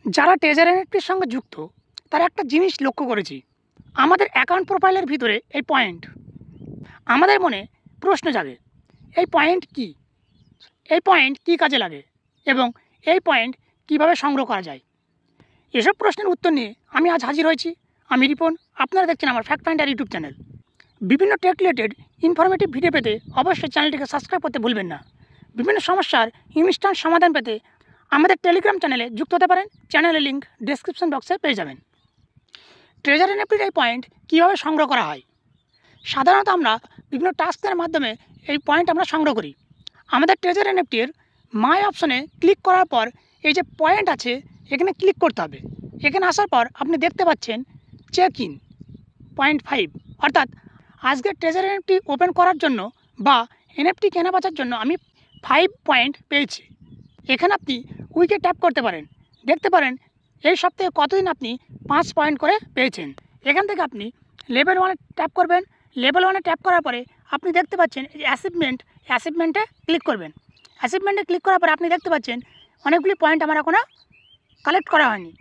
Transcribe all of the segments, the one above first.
যারা ট্রেজার এনএফটির সঙ্গে যুক্ত তারা একটা জিনিস লক্ষ্য করেছি, আমাদের অ্যাকাউন্ট প্রোফাইলের ভিতরে এই পয়েন্ট, আমাদের মনে প্রশ্ন জাগে এই পয়েন্ট কি, এই পয়েন্ট কী কাজে লাগে এবং এই পয়েন্ট কিভাবে সংগ্রহ করা যায়। এসব প্রশ্নের উত্তর নিয়ে আমি আজ হাজির হয়েছি। আমি রিপন, আপনারা দেখছেন আমার ফ্যাক্ট ফাইন্ডার ইউটিউব চ্যানেল। বিভিন্ন টেক রিলেটেড ইনফরমেটিভ ভিডিও পেতে অবশ্যই চ্যানেলটিকে সাবস্ক্রাইব করতে ভুলবেন না। বিভিন্ন সমস্যার ইনস্ট্যান্ট সমাধান পেতে আমাদের টেলিগ্রাম চ্যানেলে যুক্ত হতে পারেন। চ্যানেলের লিঙ্ক ডেসক্রিপশন বক্সে পেয়ে যাবেন। ট্রেজার এনএফটির এই পয়েন্ট কীভাবে সংগ্রহ করা হয়? সাধারণত আমরা বিভিন্ন টাস্কের মাধ্যমে এই পয়েন্ট আমরা সংগ্রহ করি। আমাদের ট্রেজার এনএফটির মাই অপশনে ক্লিক করার পর এই যে পয়েন্ট আছে এখানে ক্লিক করতে হবে। এখানে আসার পর আপনি দেখতে পাচ্ছেন চেক ইন 0.5, অর্থাৎ আজকের ট্রেজার এনএফটি ওপেন করার জন্য বা এনএফটি কেনা বেচার জন্য আমি 5 পয়েন্ট পেয়েছি। এখানে আপনি উইকে ট্যাপ করতে পারেন, দেখতে পারেন এই সপ্তাহে কতদিন আপনি 5 পয়েন্ট করে পেয়েছেন। এখান থেকে আপনি লেভেল 1-এ ট্যাপ করবেন। লেভেল 1-এ ট্যাপ করার পরে আপনি দেখতে পাচ্ছেন এই অ্যাচিভমেন্টে ক্লিক করবেন। অ্যাচিভমেন্টে ক্লিক করার পরে আপনি দেখতে পাচ্ছেন অনেকগুলি পয়েন্ট আমার এখনও কালেক্ট করা হয়নি।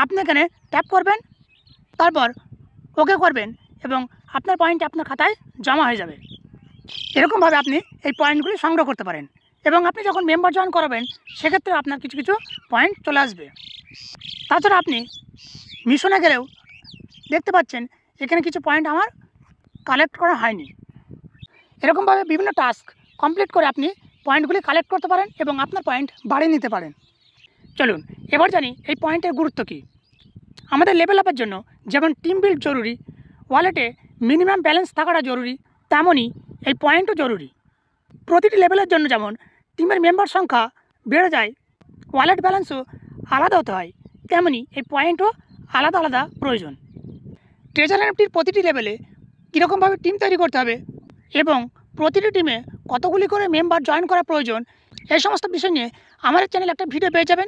আপনি এখানে ট্যাপ করবেন, তারপর ওকে করবেন এবং আপনার পয়েন্ট আপনার খাতায় জমা হয়ে যাবে। এরকমভাবে আপনি এই পয়েন্টগুলি সংগ্রহ করতে পারেন এবং আপনি যখন মেম্বার জয়েন করাবেন সেক্ষেত্রে আপনার কিছু কিছু পয়েন্ট চলে আসবে। তাছাড়া আপনি মিশনে গেলেও দেখতে পাচ্ছেন এখানে কিছু পয়েন্ট আমার কালেক্ট করা হয়নি। এরকমভাবে বিভিন্ন টাস্ক কমপ্লিট করে আপনি পয়েন্টগুলি কালেক্ট করতে পারেন এবং আপনার পয়েন্ট বাড়িয়ে নিতে পারেন। চলুন এবার জানি এই পয়েন্টের গুরুত্ব কী। আমাদের লেভেল আপের জন্য যেমন টিম বিল্ড জরুরি, ওয়ালেটে মিনিমাম ব্যালেন্স থাকাটা জরুরি, তেমনই এই পয়েন্টও জরুরি। প্রতিটি লেভেলের জন্য যেমন টিমের মেম্বার সংখ্যা বেড়ে যায়, ওয়ালেট ব্যালেন্সও আলাদা হতে হয়, তেমনই এই পয়েন্টও আলাদা আলাদা প্রয়োজন। ট্রেজার এনএফটির প্রতিটি লেভেলে কীরকমভাবে টিম তৈরি করতে হবে এবং প্রতিটি টিমে কতগুলি করে মেম্বার জয়েন করা প্রয়োজন, এই সমস্ত বিষয় নিয়ে আমাদের চ্যানেলে একটা ভিডিও পেয়ে যাবেন।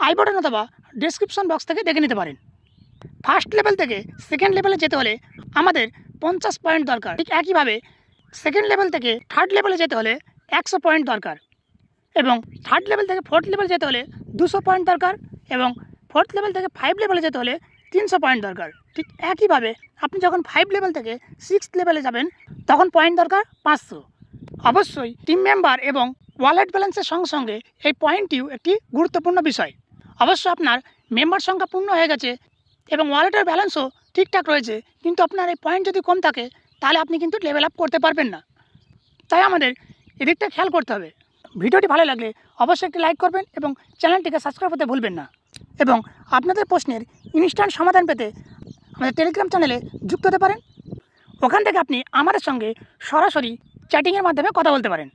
আই বাটন অথবা ডেসক্রিপশন বক্স থেকে দেখে নিতে পারেন। ফার্স্ট লেভেল থেকে সেকেন্ড লেভেলে যেতে হলে আমাদের 50 পয়েন্ট দরকার। ঠিক একইভাবে সেকেন্ড লেভেল থেকে থার্ড লেভেলে যেতে হলে 100 পয়েন্ট দরকার এবং থার্ড লেভেল থেকে ফোর্থ লেভেল যেতে হলে 200 পয়েন্ট দরকার এবং ফোর্থ লেভেল থেকে 5 লেভেলে যেতে হলে 300 পয়েন্ট দরকার। ঠিক একইভাবে আপনি যখন 5 লেভেল থেকে 6 লেভেলে যাবেন তখন পয়েন্ট দরকার 500। অবশ্যই টিম মেম্বার এবং ওয়ালেট ব্যালেন্সের সঙ্গে সঙ্গে এই পয়েন্টটিও একটি গুরুত্বপূর্ণ বিষয়। অবশ্য আপনার মেম্বার সংখ্যা পূর্ণ হয়ে গেছে এবং ওয়ালেটের ব্যালেন্সও ঠিকঠাক রয়েছে, কিন্তু আপনার এই পয়েন্ট যদি কম থাকে তাহলে আপনি কিন্তু লেভেল আপ করতে পারবেন না। তাই আমাদের এদিকটা খেয়াল করতে হবে। ভিডিওটি ভালো লাগলে অবশ্যই একটি লাইক করবেন এবং চ্যানেলটিকে সাবস্ক্রাইব করতে ভুলবেন না। এবং আপনাদের প্রশ্নের ইনস্ট্যান্ট সমাধান পেতে আমাদের টেলিগ্রাম চ্যানেলে যুক্ত হতে পারেন। ওখান থেকে আপনি আমাদের সঙ্গে সরাসরি চ্যাটিংয়ের মাধ্যমে কথা বলতে পারেন।